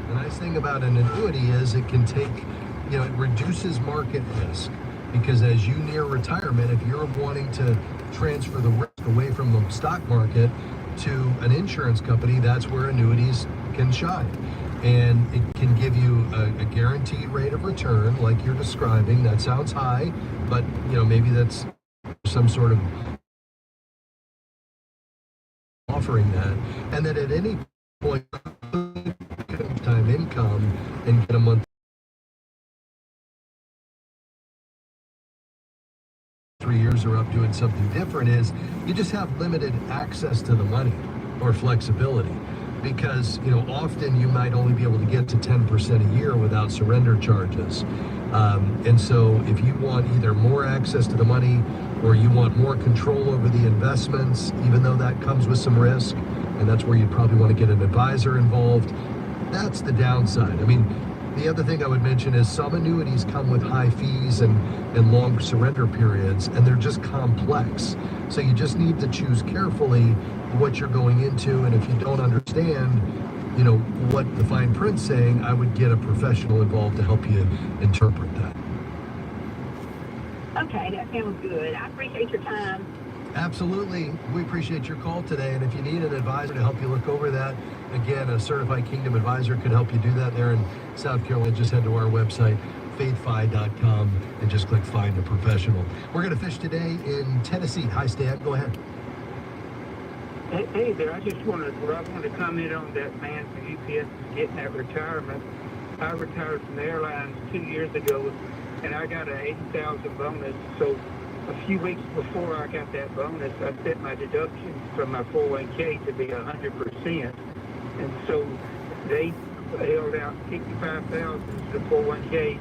The nice thing about an annuity is it can take, it reduces market risk, because as you near retirement, if you're wanting to transfer the risk away from the stock market to an insurance company, that's where annuities can shine. And it can give you a guaranteed rate of return like you're describing. That sounds high, but maybe that's some sort of offering that. And that at any point, time income and get a month 3 years or up doing something different is you just have limited access to the money or flexibility, because often you might only be able to get to 10% a year without surrender charges, and so if you want either more access to the money or you want more control over the investments, even though that comes with some risk, and that's where you'd probably want to get an advisor involved, that's the downside. I mean, the other thing I would mention is some annuities come with high fees and long surrender periods, and they're just complex. So you just need to choose carefully what you're going into, and if you don't understand, what the fine print's saying, I would get a professional involved to help you interpret that. Okay, that sounds good. I appreciate your time. Absolutely. We appreciate your call today. And if you need an advisor to help you look over that, again, a certified Kingdom advisor could help you do that there in South Carolina. Just head to our website, faithfi.com, and just click Find a Professional. We're going to fish today in Tennessee. Hi, Stan. Go ahead. Hey there. I wanted to comment on that man from UPS getting that retirement. I retired from the airlines 2 years ago, and I got an $80,000 bonus. So a few weeks before I got that bonus, I set my deduction from my 401k to be 100%. And so they held out $55,000 to the 401k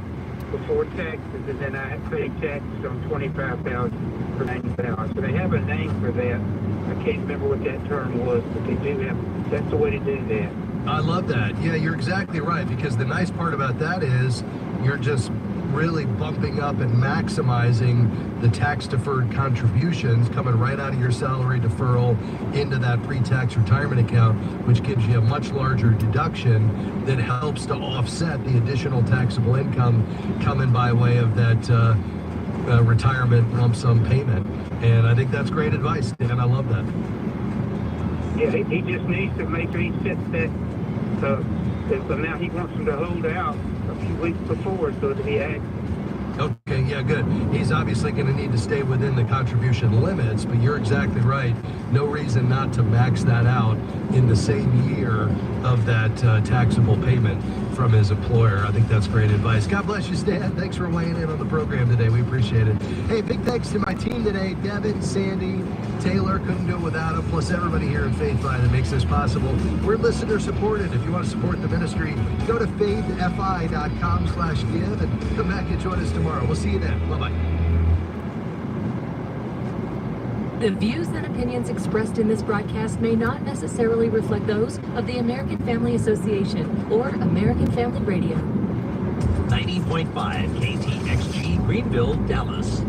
before taxes, and then I paid taxes on $25,000 for $90,000. So they have a name for that. I can't remember what that term was, but they do have, that's the way to do that. I love that. Yeah, you're exactly right, because the nice part about that is you're just really bumping up and maximizing the tax-deferred contributions coming right out of your salary deferral into that pre-tax retirement account, which gives you a much larger deduction that helps to offset the additional taxable income coming by way of that retirement lump sum payment. And I think that's great advice, Dan. I love that. Yeah, he just needs to make sure he sets that the amount he wants him to hold out a few weeks before, so that he acts. Okay, yeah, good. He's obviously going to need to stay within the contribution limits, but you're exactly right. No reason not to max that out in the same year of that taxable payment from his employer. I think that's great advice. God bless you, Stan. Thanks for weighing in on the program today. We appreciate it. Hey, big thanks to my team today. Devin, Sandy, Taylor, couldn't do it without him, plus everybody here at FaithFi that makes this possible. We're listener supported. If you want to support the ministry, go to faithfi.com/give and come back and join us tomorrow. We'll see you then. Bye-bye. The views and opinions expressed in this broadcast may not necessarily reflect those of the American Family Association or American Family Radio. 90.5 KTXG Greenville, Dallas.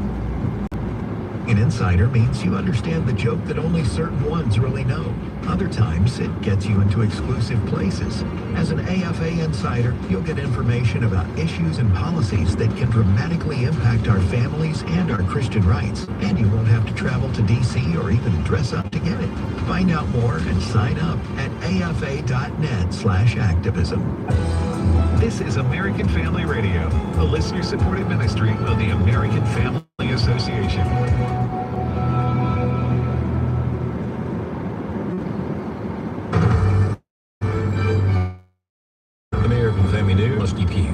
An insider means you understand the joke that only certain ones really know. Other times, it gets you into exclusive places. As an AFA insider, you'll get information about issues and policies that can dramatically impact our families and our Christian rights. And you won't have to travel to D.C. or even dress up to get it. Find out more and sign up at afa.net/activism. This is American Family Radio, a listener-supported ministry of the American Family Association. American Family News must keep you.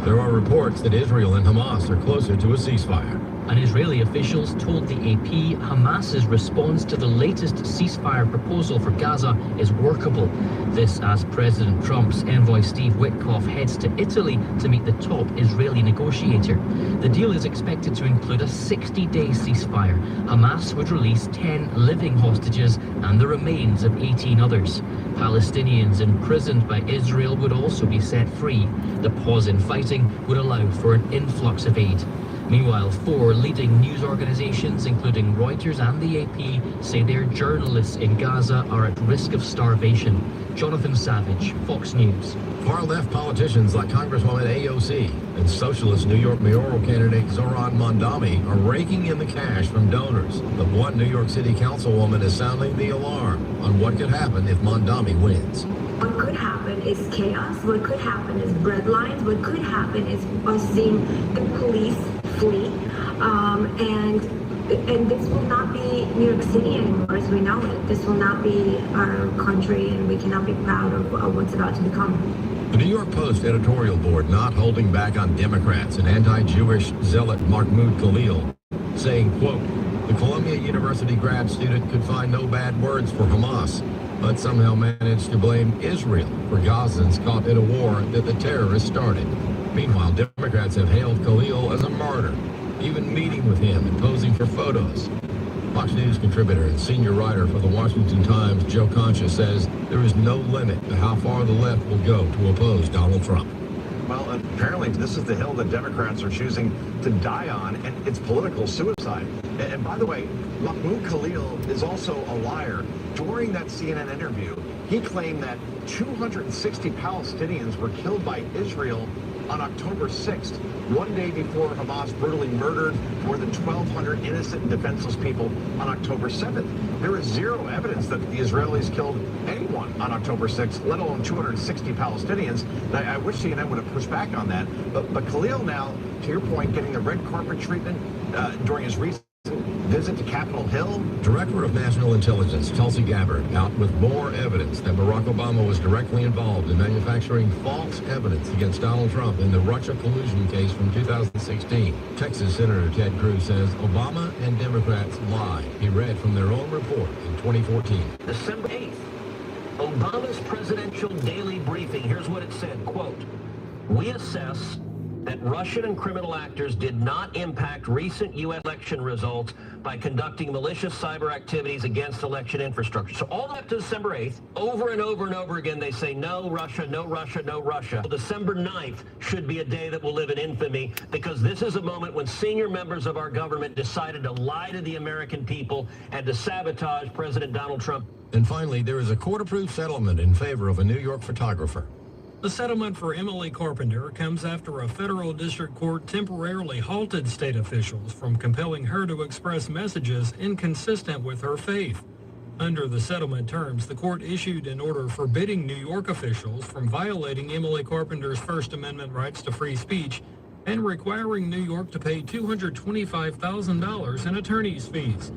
There are reports that Israel and Hamas are closer to a ceasefire. And Israeli officials told the AP Hamas's response to the latest ceasefire proposal for Gaza is workable. This as President Trump's envoy Steve Witkoff heads to Italy to meet the top Israeli negotiator. The deal is expected to include a 60-day ceasefire. Hamas would release 10 living hostages and the remains of 18 others. Palestinians imprisoned by Israel would also be set free. The pause in fighting would allow for an influx of aid. Meanwhile, 4 leading news organizations, including Reuters and the AP, say their journalists in Gaza are at risk of starvation. Jonathan Savage, Fox News. Far-left politicians like Congresswoman AOC and socialist New York mayoral candidate Zohran Mamdani are raking in the cash from donors. But one New York City councilwoman is sounding the alarm on what could happen if Mamdani wins. What could happen is chaos. What could happen is breadlines. What could happen is us seeing the police flee. And this will not be New York City anymore as we know it. This will not be our country, and we cannot be proud of what's about to become. The New York Post editorial board not holding back on Democrats and anti-Jewish zealot Mahmoud Khalil, saying, quote, the Columbia University grad student could find no bad words for Hamas, but somehow managed to blame Israel for Gazans caught in a war that the terrorists started. Meanwhile, Democrats have hailed Khalil as a martyr, even meeting with him and posing for photos. Fox News contributor and senior writer for the Washington Times, Joe Concha, says there is no limit to how far the left will go to oppose Donald Trump. Well, apparently this is the hill that Democrats are choosing to die on, and it's political suicide. And by the way, Mahmoud Khalil is also a liar. During that CNN interview, he claimed that 260 Palestinians were killed by Israel on October 6th, one day before Hamas brutally murdered more than 1,200 innocent and defenseless people on October 7th. There is zero evidence that the Israelis killed anyone on October 6th, let alone 260 Palestinians. And I wish CNN would have pushed back on that. But Khalil now, to your point, getting the red carpet treatment during his recent visit to Capitol Hill. Director of National Intelligence Tulsi Gabbard out with more evidence that Barack Obama was directly involved in manufacturing false evidence against Donald Trump in the Russia collusion case from 2016. Texas Senator Ted Cruz says Obama and Democrats lied. He read from their own report in 2014. December 8th, Obama's presidential daily briefing. Here's what it said, quote, we assess that Russian and criminal actors did not impact recent U.S. election results by conducting malicious cyber activities against election infrastructure. So all the way up to December 8th, over and over and over again, they say, no Russia, no Russia, no Russia. Well, December 9th should be a day that will live in infamy, because this is a moment when senior members of our government decided to lie to the American people and to sabotage President Donald Trump. And finally, there is a court-approved settlement in favor of a New York photographer. The settlement for Emily Carpenter comes after a federal district court temporarily halted state officials from compelling her to express messages inconsistent with her faith. Under the settlement terms, the court issued an order forbidding New York officials from violating Emily Carpenter's First Amendment rights to free speech and requiring New York to pay $225,000 in attorney's fees.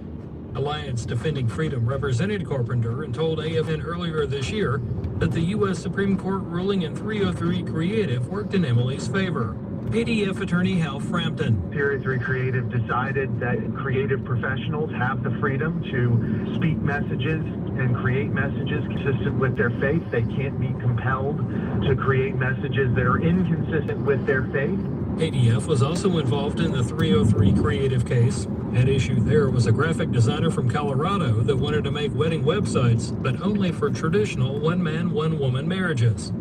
Alliance Defending Freedom represented Carpenter and told AFN earlier this year that the U.S. Supreme Court ruling in 303 Creative worked in Emily's favor. ADF attorney Hal Frampton. 303 Creative decided that creative professionals have the freedom to speak messages and create messages consistent with their faith. They can't be compelled to create messages that are inconsistent with their faith. ADF was also involved in the 303 Creative case. At issue there was a graphic designer from Colorado that wanted to make wedding websites, but only for traditional one-man, one-woman marriages.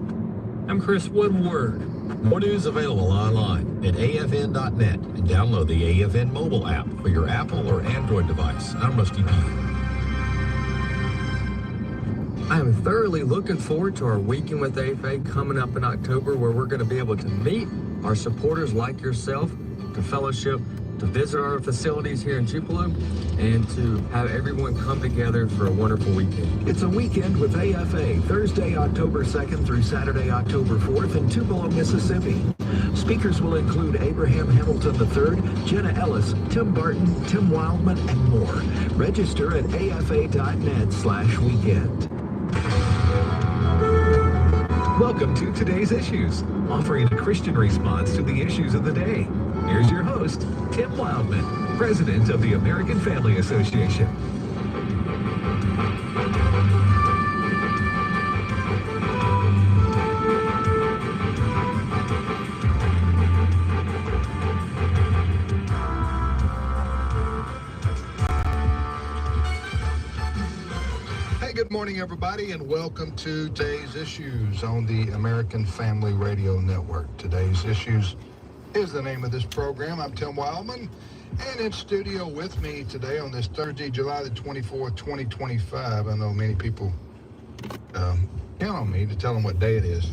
I'm Chris Woodward. More news available online at afn.net and download the AFN mobile app for your Apple or Android device. I'm Rusty P. I am thoroughly looking forward to our Weekend with AFA coming up in October, where we're going to be able to meet our supporters like yourself, to fellowship, to visit our facilities here in Tupelo, and to have everyone come together for a wonderful weekend. It's a Weekend with AFA, Thursday, October 2nd through Saturday, October 4th in Tupelo, Mississippi. Speakers will include Abraham Hamilton III, Jenna Ellis, Tim Barton, Tim Wildman, and more. Register at afa.net/weekend. Welcome to Today's Issues, offering a Christian response to the issues of the day. here's your host, Tim Wildman, president of the American Family Association. Good morning, everybody, and welcome to Today's Issues on the American Family Radio Network. Today's Issues is the name of this program. I'm Tim Wildman, and in studio with me today on this Thursday, July the 24th, 2025. I know many people count on me to tell them what day it is,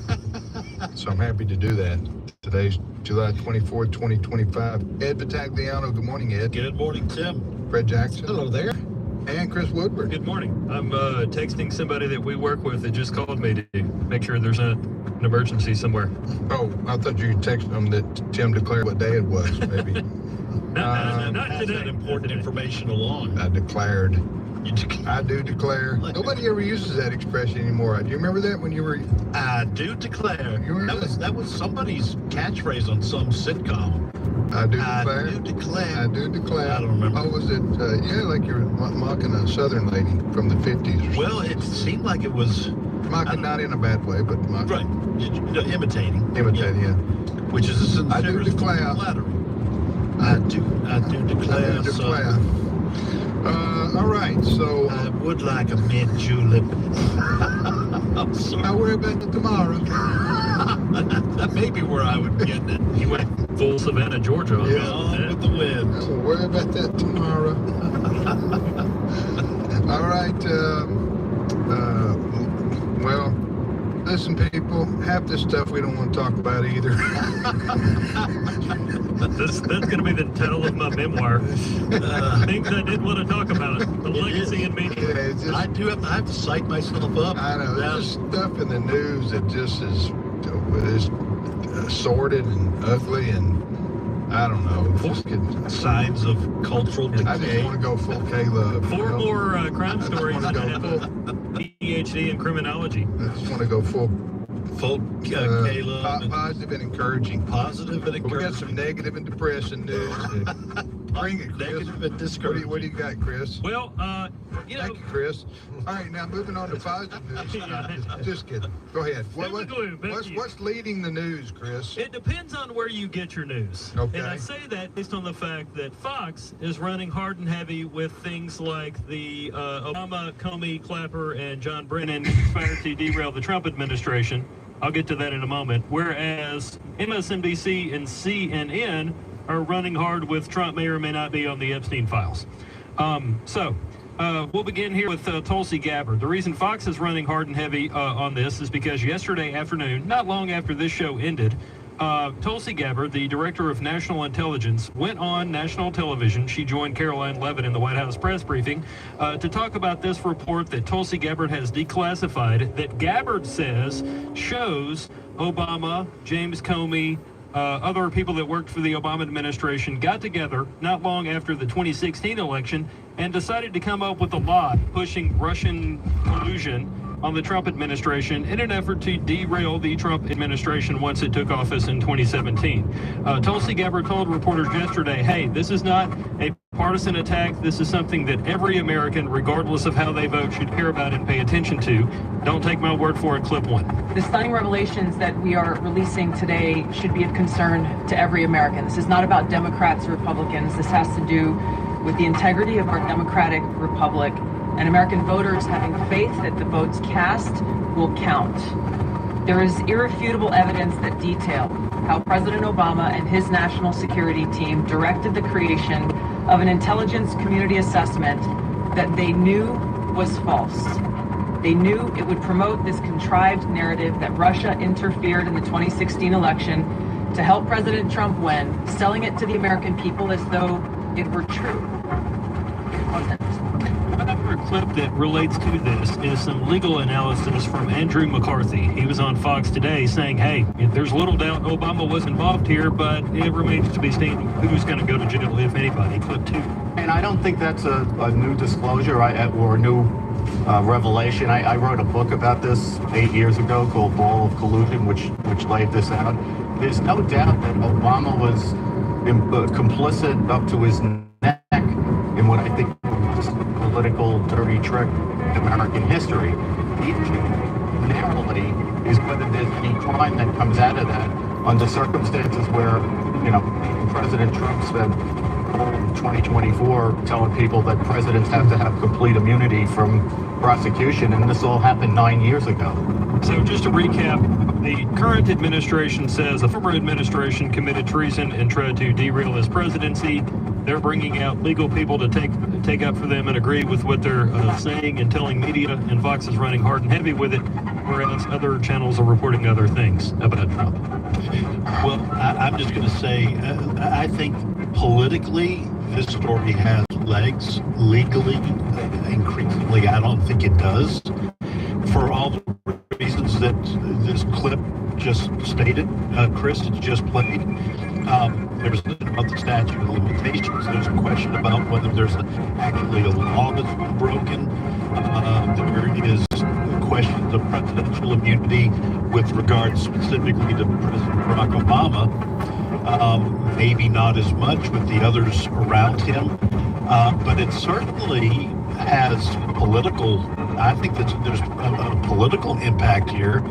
so I'm happy to do that. Today's July 24th, 2025. Ed Vitagliano. Good morning, Ed. Good morning, Tim. Fred Jackson. Hello there. And Chris Woodward. Good morning. I'm texting somebody that we work with that just called me to make sure there's not an emergency somewhere. Oh, I thought you texted them that Tim declared what day it was, maybe. Not today. That important information along. I declared. I do declare. Nobody ever uses that expression anymore. Do you remember that when you were? I do declare. That was somebody's catchphrase on some sitcom. I do declare. I do declare. I do declare. I don't remember. Oh, was it? Yeah, like you're mocking a Southern lady from the 50s. Well, it seemed like it was mocking, not in a bad way, but mocking. Right. Imitating. Imitating, yeah. Which is a sincere. I do declare. Flattery. I do declare. I do declare. All right, so I would like a mint julep. I'm sorry. I'll worry about it tomorrow. That may be where I would get it. You went full Savannah, Georgia. Yeah, with the wind. I'll worry about that tomorrow. All right. Well, listen, people, half this stuff we don't want to talk about either. That's going to be the title of my memoir. Things I did want to talk about. The legacy in media. Yeah, I have to psych myself up. I know. There's stuff in the news that just is sordid and ugly, and I don't know. Signs of cultural decay. I just want to go full Caleb. Four more crime stories and I have a PhD in criminology. I just want to go full Caleb. Positive and encouraging. Positive and encouraging. We got some negative and depressing news. Bring it, Chris. Negative and discouraging. What do you got, Chris? Well, Thank you, Chris. All right, now moving on to positive news. Just kidding. Go ahead. What's leading the news, Chris? It depends on where you get your news. Okay. And I say that based on the fact that Fox is running hard and heavy with things like the Obama, Comey, Clapper, and John Brennan conspired to derail the Trump administration. I'll get to that in a moment. Whereas MSNBC and CNN are running hard with Trump may or may not be on the Epstein files. We'll begin here with Tulsi Gabbard. The reason Fox is running hard and heavy on this is because yesterday afternoon, not long after this show ended, Tulsi Gabbard, the director of national intelligence, went on national television. She joined Caroline Leavitt in the White House press briefing to talk about this report that Tulsi Gabbard has declassified that Gabbard says shows Obama, James Comey, other people that worked for the Obama administration got together not long after the 2016 election and decided to come up with a law pushing Russian collusion on the Trump administration in an effort to derail the Trump administration once it took office in 2017. Tulsi Gabbard told reporters yesterday, hey, this is not a partisan attack. This is something that every American, regardless of how they vote, should care about and pay attention to. Don't take my word for it. Clip one. The stunning revelations that we are releasing today should be of concern to every American. This is not about Democrats or Republicans. This has to do with the integrity of our democratic republic and American voters having faith that the votes cast will count. There is irrefutable evidence that detail how President Obama and his national security team directed the creation of an intelligence community assessment that they knew was false. They knew it would promote this contrived narrative that Russia interfered in the 2016 election to help President Trump win, selling it to the American people as though it were true. It wasn't. Another clip that relates to this is some legal analysis from Andrew McCarthy. He was on Fox today saying, hey, there's little doubt Obama was involved here, but it remains to be seen who's going to go to jail, if anybody. Clip two. And I don't think that's a new disclosure or a new revelation. I wrote a book about this 8 years ago called Ball of Collusion, which laid this out. There's no doubt that Obama was complicit up to his neck in what I think is a political dirty trick in American history. The issue narrowly is whether there's any crime that comes out of that under circumstances where, President Trump spent in 2024 telling people that presidents have to have complete immunity from prosecution, and this all happened 9 years ago. So just to recap, the current administration says the former administration committed treason and tried to derail his presidency. They're bringing out legal people to take up for them and agree with what they're saying and telling media, and Fox is running hard and heavy with it, whereas other channels are reporting other things about Trump. Well, I'm just going to say, I think politically, this story has legs. Legally, increasingly, I don't think it does. For all the reasons that this clip just stated, Chris just played. There's about the statute of limitations. There's a question about whether there's actually a law that's been broken. There is questions of presidential immunity with regard specifically to President Barack Obama. Maybe not as much with the others around him, but it certainly has political. I think that there's a political impact here.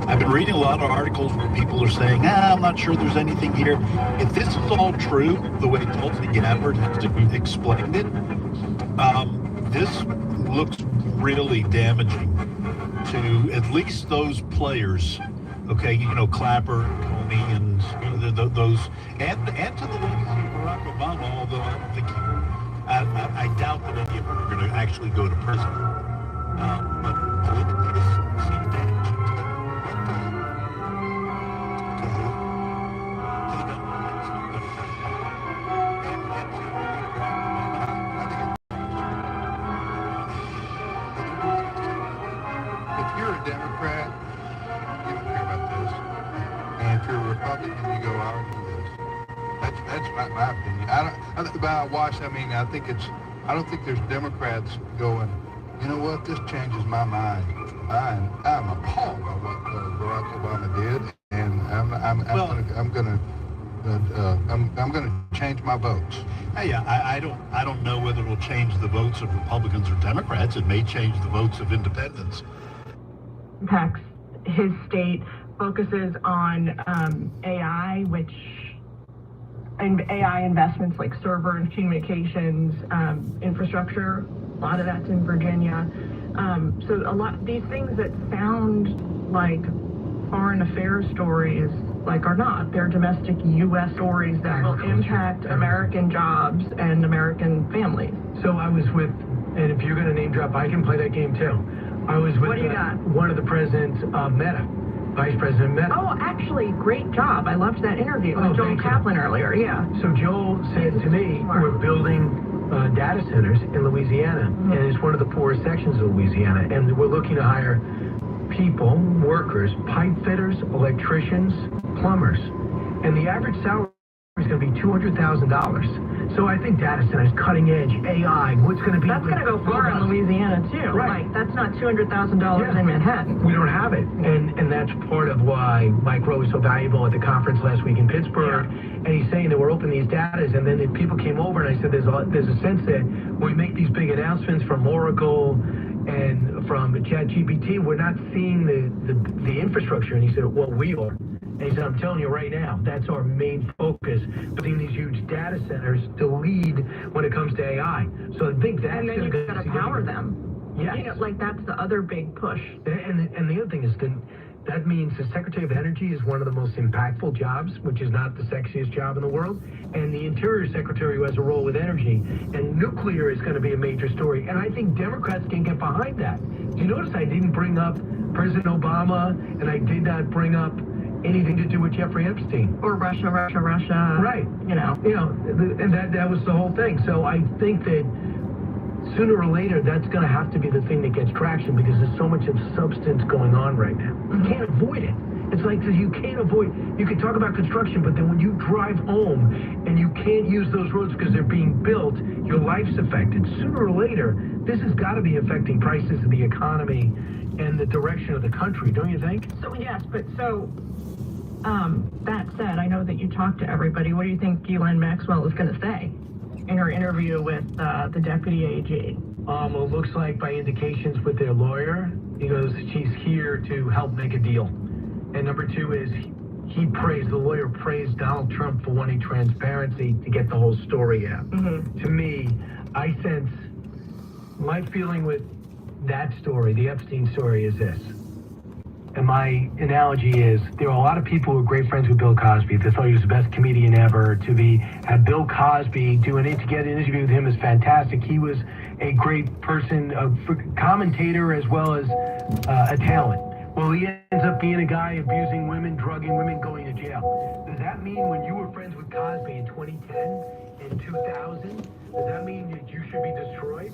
I've been reading a lot of articles where people are saying, I'm not sure there's anything here. If this is all true, the way Tulsi Gabbard has explained it, this looks really damaging to at least those players. Okay, Clapper, Comey, and those, and to the legacy of Barack Obama. Although I don't think I doubt that any of them are going to actually go to prison. But politically, this seems damaging to who? To the Democrats. If you're a Democrat, you don't care about this. And if you're a Republican, you go argue this. That's my opinion. I don't think there's Democrats going, you know what, this changes my mind. I'm appalled by what Barack Obama did, and I'm going to change my votes. Yeah, I don't know whether it'll change the votes of Republicans or Democrats. It may change the votes of independents. His state focuses on AI, and AI investments like server and communications infrastructure. A lot of that's in Virginia. So a lot these things that sound like foreign affairs stories are not. They're domestic U.S. stories that will impact American jobs and American families. So I was with, and if you're going to name drop, I can play that game too. I was with What do you got? One of the presidents of Meta, Vice President Meta. Oh, actually, great job. I loved that interview with Joel Kaplan earlier. Yeah. So Joel said to me, we're building data centers in Louisiana, and it's one of the poorest sections of Louisiana, and we're looking to hire people, workers, pipe fitters, electricians, plumbers, and the average salary is going to be $200,000. So I think data centers, cutting edge, AI, what's going to be... That's going to go far in Louisiana, too. Right. That's not $200,000 in Manhattan. We don't have it. And that's part of why Mike Rowe was so valuable at the conference last week in Pittsburgh. Yeah. And he's saying that we're opening these data, and then if people came over, and I said there's a sense that when we make these big announcements from Oracle and from ChatGPT, we're not seeing the infrastructure. And he said, well, we are. And he said, I'm telling you right now, that's our main focus, putting these huge data centers to lead when it comes to AI. So I think that's... And then you've got to power them. Yes. That's the other big push. And the other thing is that means the Secretary of Energy is one of the most impactful jobs, which is not the sexiest job in the world, and the Interior Secretary who has a role with energy. And nuclear is going to be a major story. And I think Democrats can get behind that. Do you notice I didn't bring up President Obama, and I did not bring up anything to do with Jeffrey Epstein. Or Russia. Right. And that was the whole thing. So I think that sooner or later, that's going to have to be the thing that gets traction because there's so much of substance going on right now. You can't avoid it. It's like you can't avoid, you can talk about construction, but then when you drive home and you can't use those roads because they're being built, your life's affected. Sooner or later, this has got to be affecting prices of the economy and the direction of the country, don't you think? So, yes, but so That said, I know that you talked to everybody. What do you think Ghislaine Maxwell is going to say in her interview with the deputy AG? Well, it looks like by indications with their lawyer, he goes, she's here to help make a deal. And number two is the lawyer praised Donald Trump for wanting transparency to get the whole story out. To me, I sense my feeling with that story, the Epstein story, is this. And my analogy is there are a lot of people who are great friends with Bill Cosby. They thought he was the best comedian ever. Have Bill Cosby to get an interview with him is fantastic. He was a great person, a commentator as well as a talent. Well, he ends up being a guy abusing women, drugging women, going to jail. Does that mean when you were friends with Cosby in 2010, in 2000, does that mean that you should be destroyed?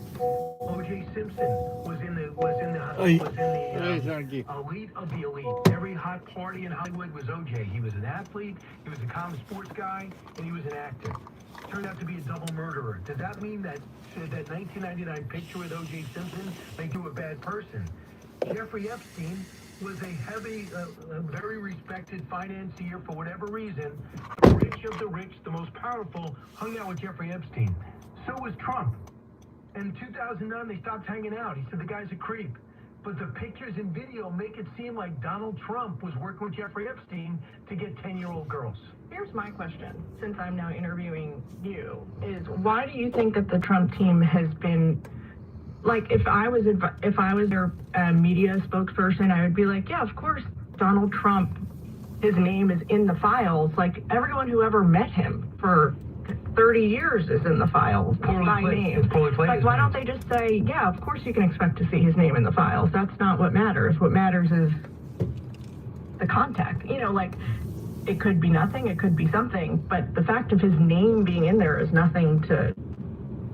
O.J. Simpson was in the elite of the elite. Every hot party in Hollywood was O.J. He was an athlete, he was a common sports guy, and he was an actor. Turned out to be a double murderer. Does that mean that 1999 picture with O.J. Simpson make you a bad person? Jeffrey Epstein was a very respected financier for whatever reason. The rich of the rich, the most powerful, hung out with Jeffrey Epstein. So was Trump. In 2009, they stopped hanging out. He said the guy's a creep. But the pictures and video make it seem like Donald Trump was working with Jeffrey Epstein to get 10-year-old girls. Here's my question, since I'm now interviewing you, is why do you think that the Trump team has been, like, if I was their media spokesperson, I would be like, yeah, of course, Donald Trump, his name is in the files. Like, everyone who ever met him for 30 years is in the files by name. Like, why don't they just say, yeah, of course you can expect to see his name in the files. That's not what matters. What matters is the contact. You know, like, it could be nothing, it could be something, but the fact of his name being in there is nothing to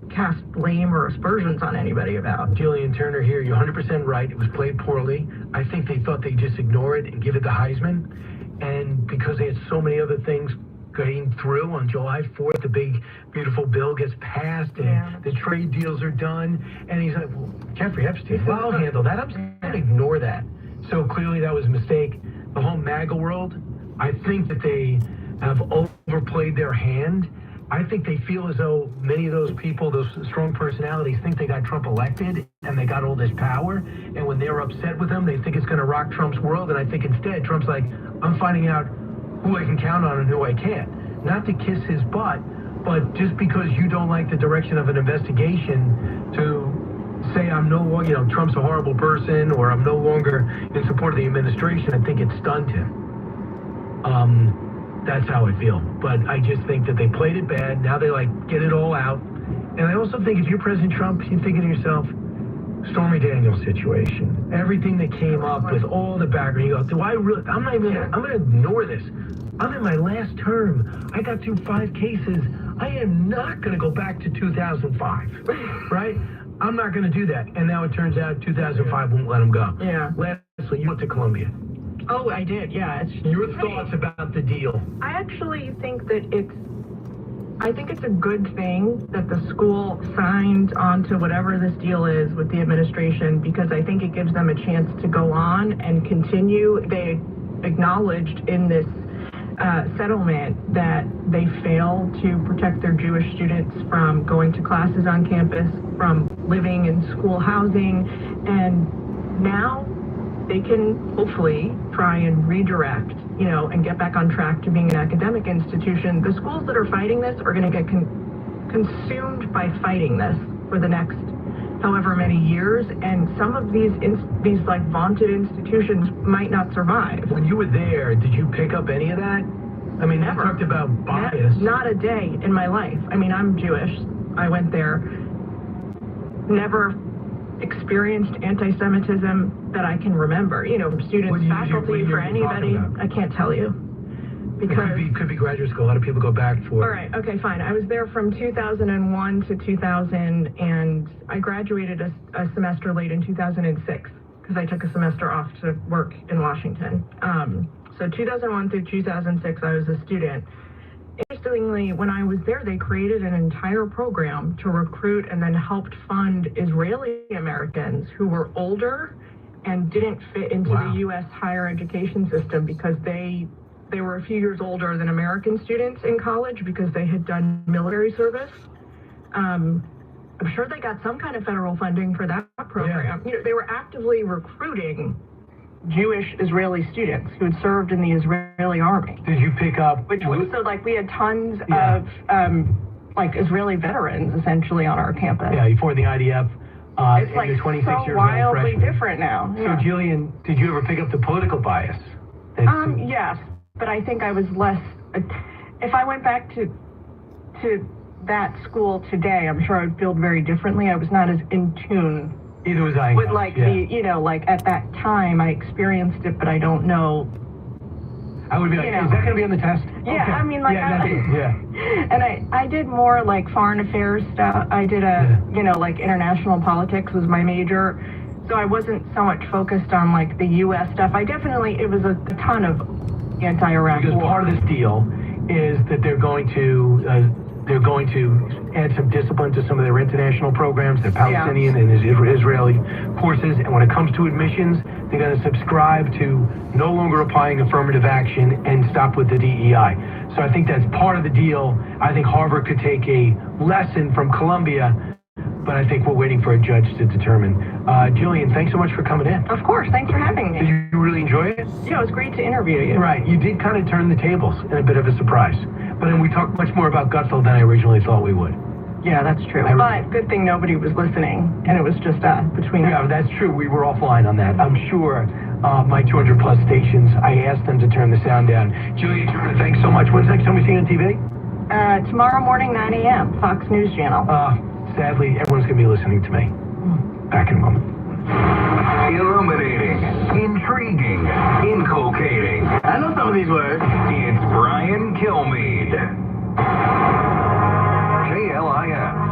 cast blame or aspersions on anybody about. Jillian Turner here, you're 100% right. It was played poorly. I think they thought they'd just ignore it and give it the Heisman. And because they had so many other things getting through on July 4th, the big, beautiful bill gets passed and the trade deals are done. And he's like, well, Jeffrey Epstein, well, I'll handle that. I'm just going to ignore that. So clearly that was a mistake. The whole MAGA world, I think that they have overplayed their hand. I think they feel as though many of those people, those strong personalities, think they got Trump elected and they got all this power. And when they're upset with him, they think it's going to rock Trump's world. And I think instead, Trump's like, I'm finding out who I can count on and who I can't. Not to kiss his butt, but just because you don't like the direction of an investigation to say I'm no longer, you know, Trump's a horrible person or I'm no longer in support of the administration, I think it stunned him. That's how I feel. But I just think that they played it bad. Now they get it all out. And I also think if you're President Trump, you're thinking to yourself, Stormy Daniels situation, everything that came up with all the background, you go, do I really, I'm going to ignore this. I'm in my last term. I got through 5 cases. I am not going to go back to 2005, right? I'm not going to do that. And now it turns out 2005 won't let him go. Yeah. Leslie, you went to Columbia. Oh, I did, yeah. Your thoughts about the deal? I actually think that it's a good thing that the school signed on to whatever this deal is with the administration, because I think it gives them a chance to go on and continue. They acknowledged in this settlement that they failed to protect their Jewish students from going to classes on campus, from living in school housing, and now they can hopefully try and redirect, you know, and get back on track to being an academic institution. The schools that are fighting this are going to get consumed by fighting this for the next however many years, and some of these like vaunted institutions might not survive. When you were there, did you pick up any of that? I mean, never. You talked about bias. Not a day in my life. I mean, I'm Jewish. I went there. Never experienced anti-Semitism that I can remember. You know, from students, faculty, for anybody. I can't tell you. Because it could be graduate school. A lot of people go back for. All right. Okay. Fine. I was there from 2001 to 2000, and I graduated a semester late in 2006 because I took a semester off to work in Washington. So 2001 through 2006, I was a student. Interestingly, when I was there, they created an entire program to recruit and then helped fund Israeli Americans who were older and didn't fit into the U.S. higher education system because they they were a few years older than American students in college because they had done military service. I'm sure they got some kind of federal funding for that program. You know, they were actively recruiting Jewish Israeli students who had served in the Israeli army. Did you pick up? Which was so like we had tons of like Israeli veterans essentially on our campus. Yeah, you formed the IDF. It's like you're 26 so years wildly old, freshman. different now. So Jillian, did you ever pick up the political bias? Yes, but I think I was less. If I went back to that school today, I'm sure I would feel very differently. I was not as in tune. Either was I. With like the, you know, like at that time I experienced it, but I don't know. I would be like, is that going to be on the test? Yeah, Okay. I mean, like, and I did more like foreign affairs stuff. I did you know, like international politics was my major. So I wasn't so much focused on like the U.S. stuff. It was a ton of anti-Iraq Because war. part of this deal is that they're going to add some discipline to some of their international programs, their Palestinian and Israeli courses. And when it comes to admissions, they're going to subscribe to no longer applying affirmative action and stop with the DEI. So I think that's part of the deal. I think Harvard could take a lesson from Columbia, but I think we're waiting for a judge to determine. Jillian, thanks so much for coming in. Of course, thanks for having me. Did you really enjoy it? Yeah, it was great to interview you. Right, you did kind of turn the tables in a bit of a surprise. But then we talked much more about Gutfeld than I originally thought we would. Yeah, that's true. But good thing nobody was listening, and it was just between us. Yeah, that's true. We were offline on that. I'm sure my 200 plus stations, I asked them to turn the sound down. Jillian Turner, thanks so much. When's the next time we see you on TV? Tomorrow morning, 9 a.m., Fox News Channel. Sadly, everyone's going to be listening to me. Back in a moment. Illuminating, intriguing, inculcating. I know some of these words. It's Brian Kilmeade. KLIN.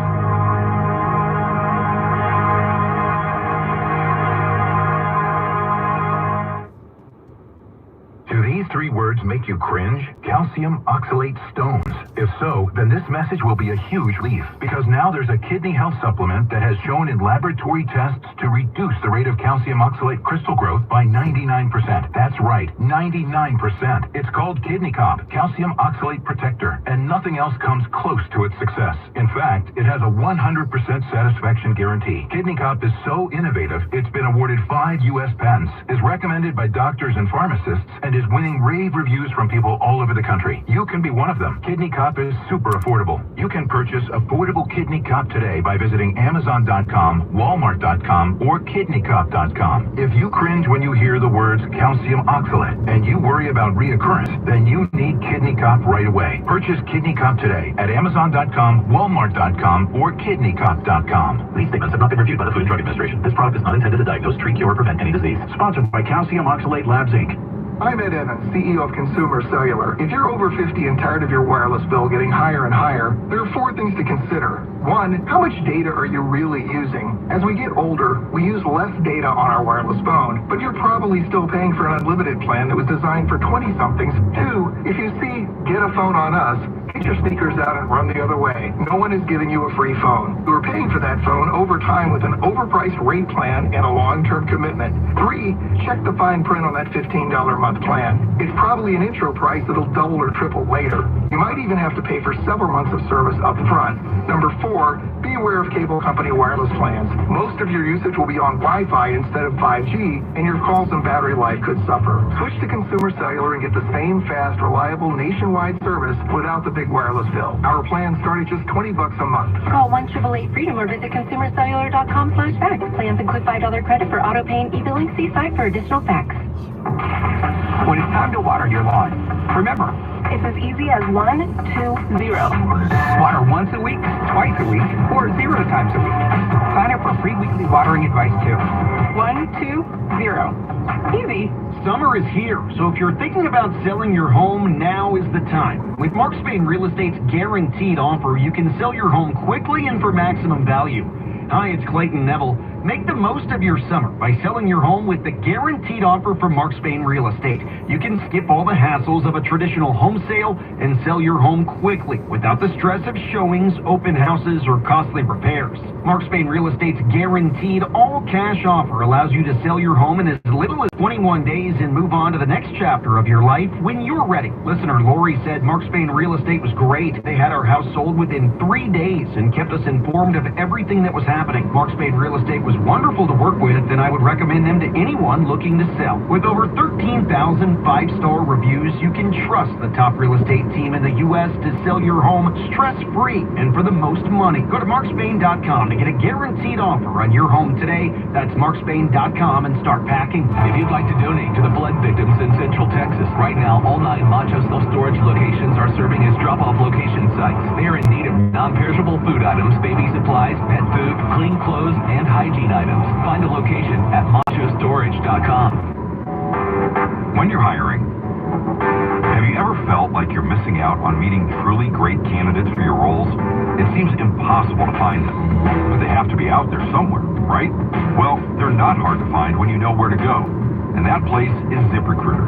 Do these three words make you cringe? Calcium oxalate stones. If so, then this message will be a huge relief, because now there's a kidney health supplement that has shown in laboratory tests to reduce the rate of calcium oxalate crystal growth by 99%. That's right, 99%. It's called Kidney Cop, Calcium Oxalate Protector, and nothing else comes close to its success. In fact, it has a 100% satisfaction guarantee. Kidney Cop is so innovative, it's been awarded 5 U.S. patents, is recommended by doctors and pharmacists, and is winning rave reviews from people all over the country. You can be one of them. Kidney Cop is super affordable. You can purchase affordable Kidney Cop today by visiting Amazon.com, Walmart.com, or KidneyCop.com. If you cringe when you hear the words calcium oxalate and you worry about reoccurrence, then you need Kidney Cop right away. Purchase Kidney Cop today at Amazon.com, Walmart.com, or KidneyCop.com. These statements have not been reviewed by the Food and Drug Administration. This product is not intended to diagnose, treat, cure, or prevent any disease. Sponsored by Calcium Oxalate Labs, Inc. I'm Ed Evans, CEO of Consumer Cellular. If you're over 50 and tired of your wireless bill getting higher and higher, there are 4 things to consider. 1, how much data are you really using? As we get older, we use less data on our wireless phone, but you're probably still paying for an unlimited plan that was designed for 20-somethings. 2, if you see Get a Phone on Us, get your sneakers out and run the other way. No one is giving you a free phone. You are paying for that phone over time with an overpriced rate plan and a long-term commitment. 3, check the fine print on that $15 a month plan. It's probably an intro price that'll double or triple later. You might even have to pay for several months of service up front. Number 4, be aware of cable company wireless plans. Most of your usage will be on Wi-Fi instead of 5G, and your calls and battery life could suffer. Switch to Consumer Cellular and get the same fast, reliable, nationwide service without the big wireless bill. Our plans start at just $20 a month. Call 1-888-FREEDOM or visit consumercellular.com/facts. Plans include $5 credit for auto pay and e-billing. See site for additional facts. When it's time to water your lawn, remember, It's as easy as 1, 2, 0. water once a week, twice a week, or 0 times a week. Sign up for free weekly watering advice too. 1, 2, 0. Easy. Summer is here, so if you're thinking about selling your home, now is the time. With Mark Spain Real Estate's guaranteed offer, you can sell your home quickly and for maximum value. Hi, it's Clayton Neville. Make the most of your summer by selling your home with the guaranteed offer from Mark Spain Real Estate. You can skip all the hassles of a traditional home sale and sell your home quickly without the stress of showings, open houses, or costly repairs. Mark Spain Real Estate's guaranteed all-cash offer allows you to sell your home in as little as 21 days and move on to the next chapter of your life when you're ready. Listener Lori said Mark Spain Real Estate was great. They had our house sold within 3 days and kept us informed of everything that was happening. Mark Spain Real Estate was wonderful to work with, and I would recommend them to anyone looking to sell. With over 13,000 five-star reviews, you can trust the top real estate team in the U.S. to sell your home stress-free and for the most money. Go to markspain.com to get a guaranteed offer on your home today. That's markspain.com and start packing. If you'd like to donate to the flood victims in Central Texas, right now all 9 Macho self-storage locations are serving as drop-off location sites. They are in need of non-perishable food items, baby supplies, pet food, clean clothes, and hygiene items. Find a location at machostorage.com. When you're hiring, have you ever felt like you're missing out on meeting truly great candidates for your roles? It seems impossible to find them, but they have to be out there somewhere, right? Well, they're not hard to find when you know where to go, and that place is ZipRecruiter.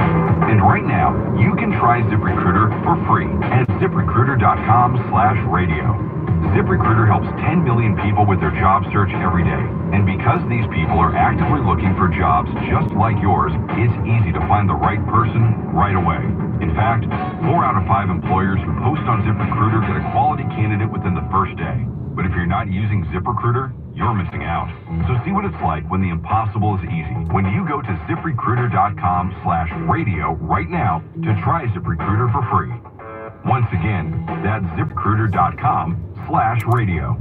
And right now, you can try ZipRecruiter for free at ZipRecruiter.com/radio. ZipRecruiter helps 10 million people with their job search every day. And because these people are actively looking for jobs just like yours, it's easy to find the right person right away. In fact, 4 out of 5 employers who post on ZipRecruiter get a quality candidate within the first day. But if you're not using ZipRecruiter, you're missing out. So see what it's like when the impossible is easy. When you go to ZipRecruiter.com/radio right now to try ZipRecruiter for free. Once again, that's ZipRecruiter.com/radio.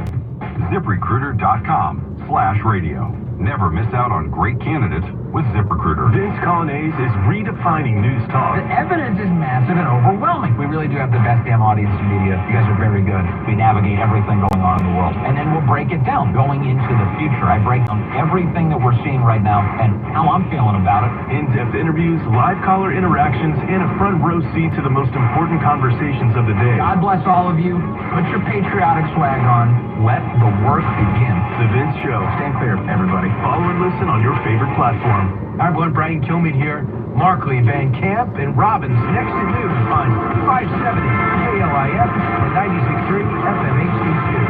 ZipRecruiter.com/radio. Never miss out on great candidates with ZipRecruiter. Vince Colonnese is redefining news talk. The evidence is massive and overwhelming. We really do have the best damn audience in media. You guys are very good. We navigate everything going on in the world. And then we'll break it down going into the future. I break down everything that we're seeing right now and how I'm feeling about it. In-depth interviews, live caller interactions, and a front row seat to the most important conversations of the day. God bless all of you. Put your patriotic swag on. Let the work begin. The Vince Show. Stand clear, everybody. Follow and listen on your favorite platform. Hi, everyone. Brian Kilmeade here. Markley, Van Camp, and Robbins next to you on 570 KLIF and 96.3 FM HD2.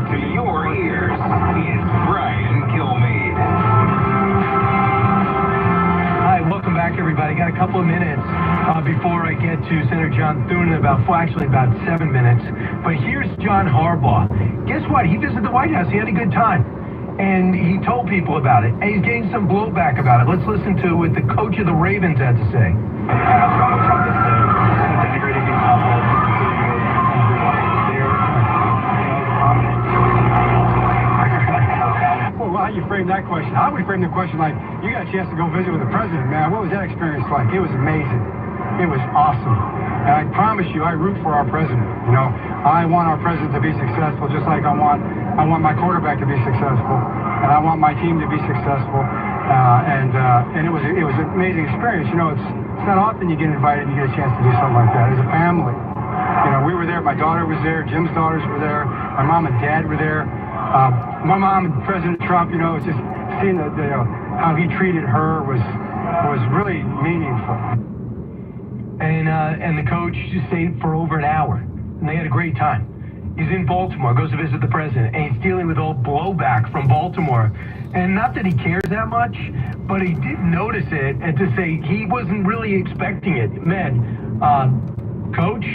To your ears is Brian Kilmeade. Hi, welcome back, everybody. Got a couple of minutes before I get to Senator John Thune in about 7 minutes. But here's John Harbaugh. Guess what? He visited the White House. He had a good time. And he told people about it. And he's getting some blowback about it. Let's listen to what the coach of the Ravens had to say. How you frame that question? I would frame the question like, you got a chance to go visit with the president, man. What was that experience like? It was amazing. It was awesome. And I promise you, I root for our president. You know, I want our president to be successful, just like I want my quarterback to be successful, and I want my team to be successful. And it was an amazing experience. You know, it's not often you get invited and you get a chance to do something like that as a family. You know, we were there. My daughter was there. Jim's daughters were there. My mom and dad were there. My mom and President Trump, you know, just seeing how he treated her was really meaningful. And the coach just stayed for over an hour, and they had a great time. He's in Baltimore, goes to visit the president, and he's dealing with all blowback from Baltimore. And not that he cares that much, but he did notice it, and to say he wasn't really expecting it. Man, Coach,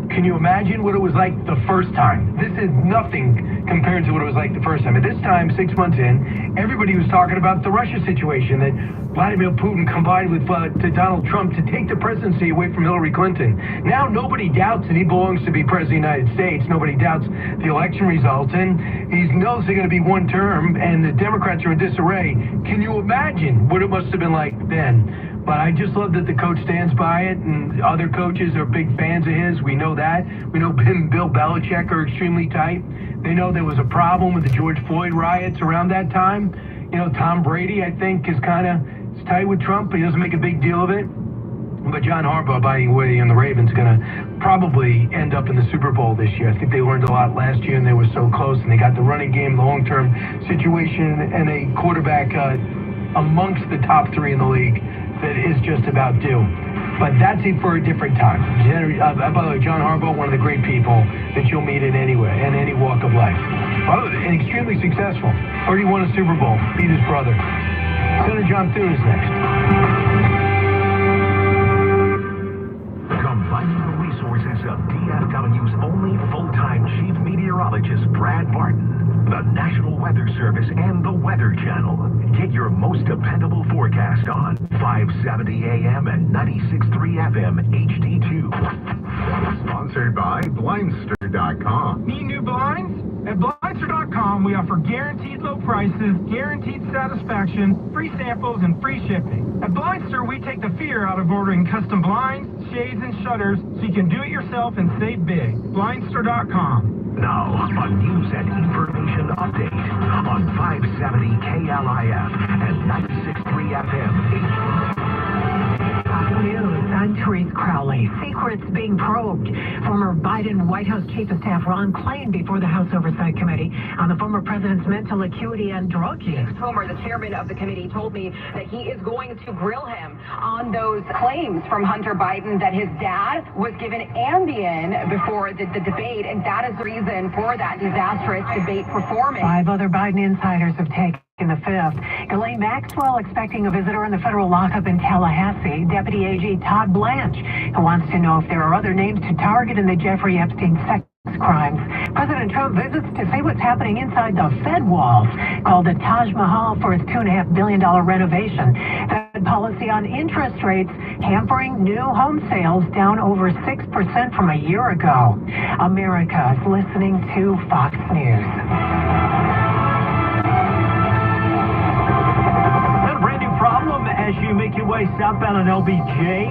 can you imagine what it was like the first time? This is nothing compared to what it was like the first time. At this time, 6 months in, everybody was talking about the Russia situation, that Vladimir Putin combined with Donald Trump to take the presidency away from Hillary Clinton. Now nobody doubts that he belongs to be president of the United States. Nobody doubts the election results, and he knows they're going to be one term, and the Democrats are in disarray. Can you imagine what it must have been like then? But I just love that the coach stands by it, and other coaches are big fans of his. We know that. We know him and Bill Belichick are extremely tight. They know there was a problem with the George Floyd riots around that time. Tom Brady, I think, is kind of tight with Trump, but he doesn't make a big deal of it. But John Harbaugh, by the way, and the Ravens going to probably end up in the Super Bowl this year. I think they learned a lot last year, and they were so close, and they got the running game, the long-term situation, and a quarterback amongst the top three in the league that is just about due. But that's it for a different time. By the way, John Harbaugh, one of the great people that you'll meet in any walk of life. And extremely successful. Already won a Super Bowl. Beat his brother. Senator John Thune is next. Combining the resources of DFW's only full-time chief meteorologist, Brad Barton, the National Weather Service, and the Weather Channel. Get your most dependable forecast on 570 AM and 96.3 FM HD2. Sponsored by Blindster.com. Need new blinds? At Blindster.com, we offer guaranteed low prices, guaranteed satisfaction, free samples, and free shipping. At Blindster, we take the fear out of ordering custom blinds, shades, and shutters so you can do it yourself and save big. Blindster.com. Now, a news and information update on 570 KLIF and 96.3 FM. News. I'm Therese Crowley. Secrets being probed. Former Biden White House Chief of Staff Ron Klain before the House Oversight Committee on the former president's mental acuity and drug use. Homer, the chairman of the committee, told me that he is going to grill him on those claims from Hunter Biden that his dad was given Ambien before the debate, and that is the reason for that disastrous debate performance. 5 other Biden insiders have taken the fifth. Ghislaine Maxwell expecting a visitor in the federal lockup in Tallahassee. Deputy AG Todd Blanche, who wants to know if there are other names to target in the Jeffrey Epstein sex crimes. President Trump visits to see what's happening inside the Fed walls, called the Taj Mahal for his $2.5 billion renovation. Fed policy on interest rates hampering new home sales, down over 6% from a year ago. America is listening to Fox News. Problem as you make your way southbound on LBJ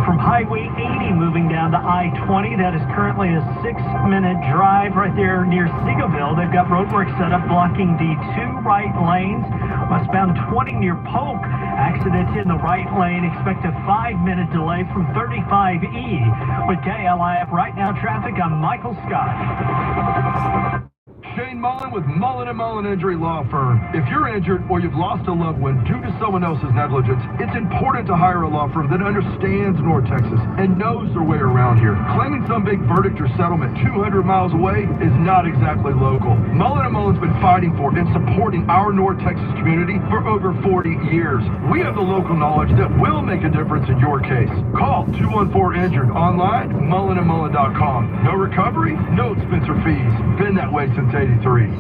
from Highway 80 moving down to I-20. That is currently a 6-minute drive right there near Seagoville. They've got roadwork set up blocking the 2 right lanes. Westbound 20 near Polk. Accident in the right lane. Expect a 5-minute delay from 35E. With KLIF right now traffic, I'm Michael Scott. Shane Mullen with Mullen & Mullen Injury Law Firm. If you're injured or you've lost a loved one due to someone else's negligence, it's important to hire a law firm that understands North Texas and knows their way around here. Claiming some big verdict or settlement 200 miles away is not exactly local. Mullen & Mullen's been fighting for and supporting our North Texas community for over 40 years. We have the local knowledge that will make a difference in your case. Call 214-INJURED. Online, mullenandmullen.com. No recovery, no expense or fees. Been that way since 83.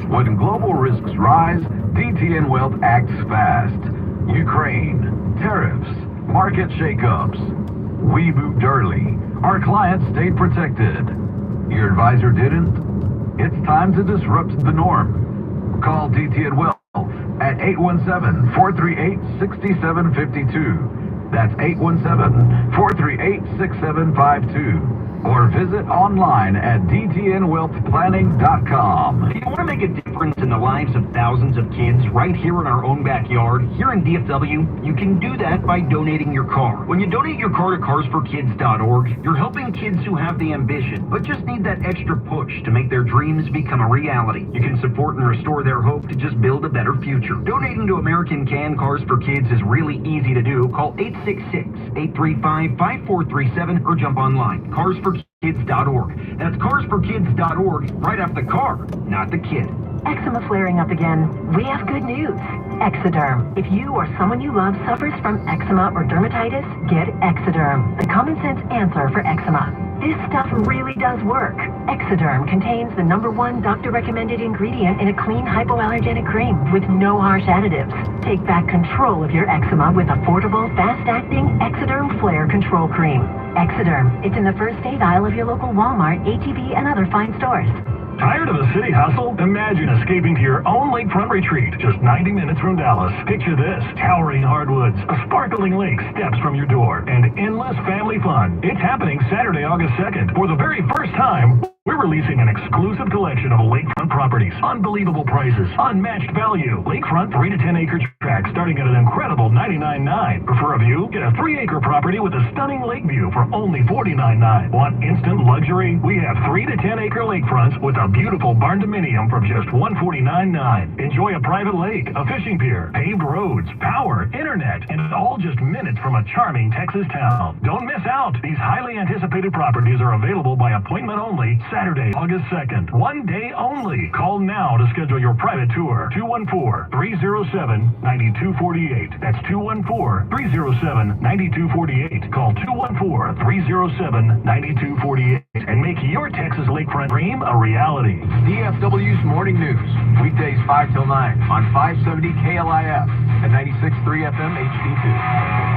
When global risks rise, DTN Wealth acts fast. Ukraine, tariffs, market shakeups. We moved early. Our clients stayed protected. Your advisor didn't? It's time to disrupt the norm. Call DTN Wealth at 817-438-6752. That's 817-438-6752. Or visit online at dtnwealthplanning.com. You want to make a difference in the lives of thousands of kids right here in our own backyard? Here in DFW, you can do that by donating your car. When you donate your car to carsforkids.org, you're helping kids who have the ambition, but just need that extra push to make their dreams become a reality. You can support and restore their hope to just build a better future. Donating to American Can Cars for Kids is really easy to do. Call 866-835-5437 or jump online. Carsforkids.org. That's carsforkids.org. Right off the car, not the kid. Eczema flaring up again? We have good news. Exoderm. If you or someone you love suffers from eczema or dermatitis, get Exoderm, the common sense answer for eczema. This stuff really does work. Exoderm contains the #1 doctor-recommended ingredient in a clean hypoallergenic cream with no harsh additives. Take back control of your eczema with affordable, fast-acting Exoderm Flare Control Cream. Exoderm. It's in the first aid aisle of your local Walmart, H-E-B, and other fine stores. Tired of the city hustle? Imagine escaping to your own lakefront retreat, just 90 minutes from Dallas. Picture this: towering hardwoods, a sparkling lake steps from your door, and endless family fun. It's happening Saturday, August 2nd. For the very first time, We're releasing an exclusive collection of lakefront properties, unbelievable prices, unmatched value. Lakefront 3 to 10 acre tracts starting at an incredible $99.9. Prefer a view? Get a 3-acre property with a stunning lake view for only $49.9. Want instant luxury? We have 3 to 10 acre lakefronts with a beautiful barn dominium from just $149.9. Enjoy a private lake, a fishing pier, paved roads, power, internet, and all just minutes from a charming Texas town. Don't miss out. These highly anticipated properties are available by appointment only Saturday, August 2nd. One day only. Call now to schedule your private tour. 214-307-9248. That's 214-307-9248. Call 214-307-9248 and make your Texas lakefront dream a reality. DFW's Morning News, weekdays 5 till 9 on 570 KLIF and 96.3 FM HD2.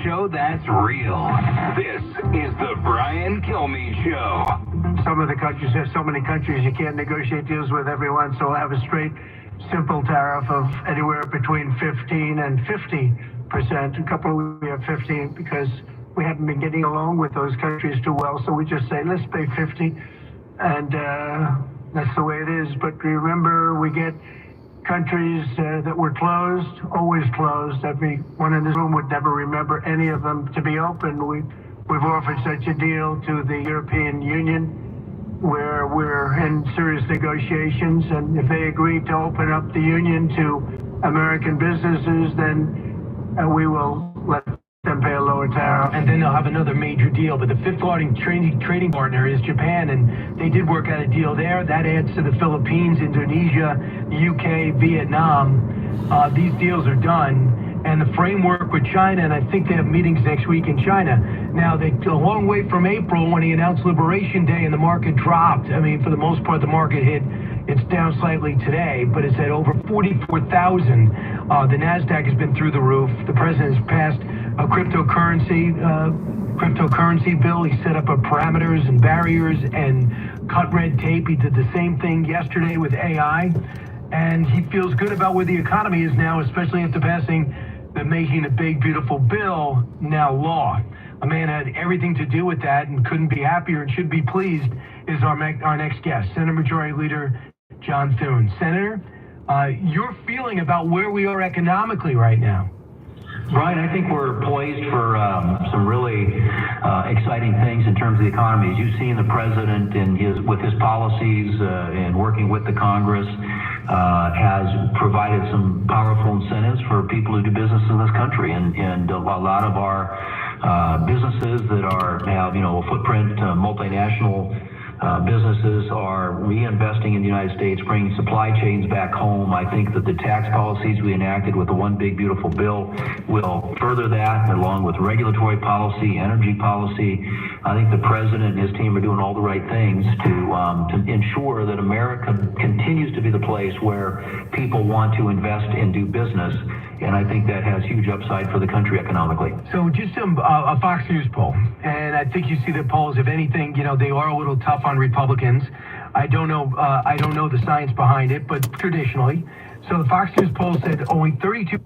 Show that's real. This is the Brian Kilmeade Show. Some of the countries have so many countries you can't negotiate deals with everyone, so we'll have a straight, simple tariff of anywhere between 15 and 50%. A couple we have 15 because we haven't been getting along with those countries too well, so we just say let's pay 50, and that's the way it is. But remember, we get countries that were closed, always closed. Everyone in this room would never remember any of them to be open. We've offered such a deal to the European Union where we're in serious negotiations, and if they agree to open up the union to American businesses, then we will let them pay a lower tariff. And then they'll have another major deal. But the fifth largest trading partner is Japan, and they did work out a deal there. That adds to the Philippines, Indonesia, UK, Vietnam. These deals are done. And the framework with China, and I think they have meetings next week in China. Now, they're a long way from April when he announced Liberation Day and the market dropped. I mean, for the most part, the market hit. It's down slightly today, but it's at over 44,000. The NASDAQ has been through the roof. The president has passed a cryptocurrency bill. He set up parameters and barriers and cut red tape. He did the same thing yesterday with AI. And he feels good about where the economy is now, especially after making the big, beautiful bill now law. A man had everything to do with that and couldn't be happier and should be pleased is our next guest, Senate Majority Leader John Thune. Senator, your feeling about where we are economically right now? Brian, I think we're poised for some really exciting things in terms of the economy. As you've seen, the president with his policies and working with the Congress has provided some powerful incentives for people who do business in this country, and a lot of our businesses that have a footprint, multinational businesses are reinvesting in the United States, bringing supply chains back home. I think that the tax policies we enacted with the One Big Beautiful Bill will further that, along with regulatory policy, energy policy. I think the president and his team are doing all the right things to ensure that America continues to be the place where people want to invest and do business. And I think that has huge upside for the country economically. So just a Fox News poll, and I think you see the polls. If anything, they are a little tough on Republicans. I don't know the science behind it, but traditionally. So the Fox News poll said only 32